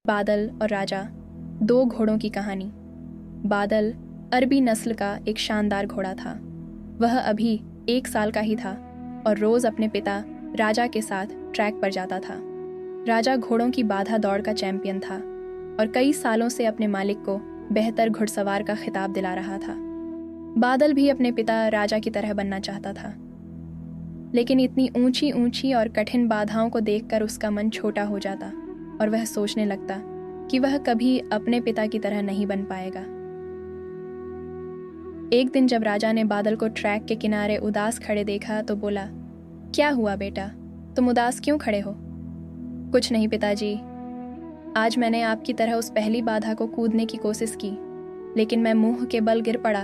बादल और राजा, दो घोड़ों की कहानी। बादल अरबी नस्ल का एक शानदार घोड़ा था। वह अभी 1 साल का ही था और रोज़ अपने पिता राजा के साथ ट्रैक पर जाता था। राजा घोड़ों की बाधा दौड़ का चैंपियन था और कई सालों से अपने मालिक को बेहतर घुड़सवार का खिताब दिला रहा था। बादल भी अपने पिता राजा की तरह बनना चाहता था, लेकिन इतनी ऊंची ऊंची और कठिन बाधाओं को देखकर उसका मन छोटा हो जाता और वह सोचने लगता कि वह कभी अपने पिता की तरह नहीं बन पाएगा। एक दिन जब राजा ने बादल को ट्रैक के किनारे उदास खड़े देखा तो बोला, क्या हुआ बेटा, तुम उदास क्यों खड़े हो? कुछ नहीं पिताजी, आज मैंने आपकी तरह उस पहली बाधा को कूदने की कोशिश की, लेकिन मैं मुंह के बल गिर पड़ा।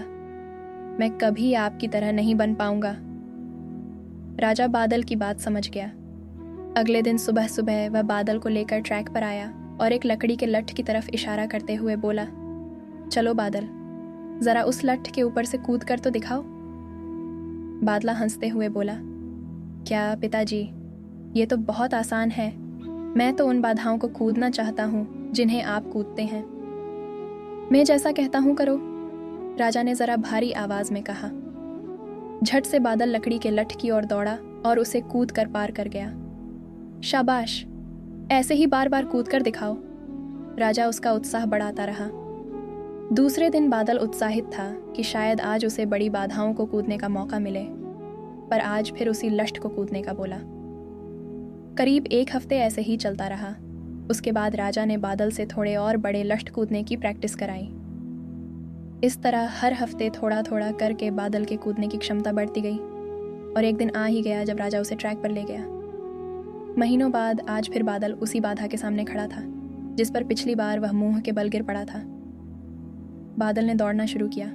मैं कभी आपकी तरह नहीं बन पाऊंगा। राजा बादल की बात समझ गया। अगले दिन सुबह सुबह वह बादल को लेकर ट्रैक पर आया और एक लकड़ी के लठ की तरफ इशारा करते हुए बोला, चलो बादल, जरा उस लठ के ऊपर से कूद कर तो दिखाओ। बादला हंसते हुए बोला, क्या पिताजी, ये तो बहुत आसान है। मैं तो उन बाधाओं को कूदना चाहता हूँ जिन्हें आप कूदते हैं। मैं जैसा कहता हूँ करो, राजा ने जरा भारी आवाज में कहा। झट से बादल लकड़ी के लठ की ओर दौड़ा और उसे कूद कर पार कर गया। शाबाश, ऐसे ही बार बार कूद कर दिखाओ। राजा उसका उत्साह बढ़ाता रहा। दूसरे दिन बादल उत्साहित था कि शायद आज उसे बड़ी बाधाओं को कूदने का मौका मिले, पर आज फिर उसी लठ को कूदने का बोला। करीब 1 हफ्ते ऐसे ही चलता रहा। उसके बाद राजा ने बादल से थोड़े और बड़े लठ कूदने की प्रैक्टिस कराई। इस तरह हर हफ्ते थोड़ा थोड़ा करके बादल के कूदने की क्षमता बढ़ती गई और एक दिन आ ही गया जब राजा उसे ट्रैक पर ले गया। महीनों बाद आज फिर बादल उसी बाधा के सामने खड़ा था जिस पर पिछली बार वह मुंह के बल गिर पड़ा था। बादल ने दौड़ना शुरू किया।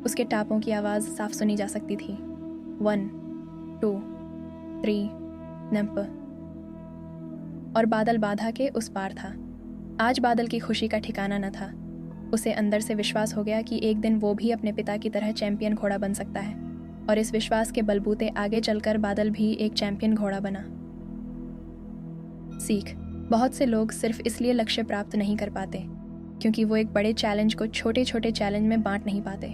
उसके टापों की आवाज़ साफ सुनी जा सकती थी। 1, 2, 3 नंबर। और बादल बाधा के उस पार था। आज बादल की खुशी का ठिकाना न था। उसे अंदर से विश्वास हो गया कि एक दिन वो भी अपने पिता की तरह चैंपियन घोड़ा बन सकता है, और इस विश्वास के बलबूते आगे चलकर बादल भी एक चैंपियन घोड़ा बना। सीख: बहुत से लोग सिर्फ इसलिए लक्ष्य प्राप्त नहीं कर पाते क्योंकि वो एक बड़े चैलेंज को छोटे छोटे चैलेंज में बांट नहीं पाते।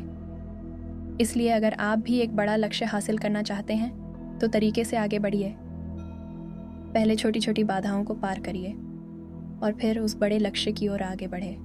इसलिए अगर आप भी एक बड़ा लक्ष्य हासिल करना चाहते हैं तो तरीके से आगे बढ़िए। पहले छोटी छोटी बाधाओं को पार करिए और फिर उस बड़े लक्ष्य की ओर आगे बढ़े।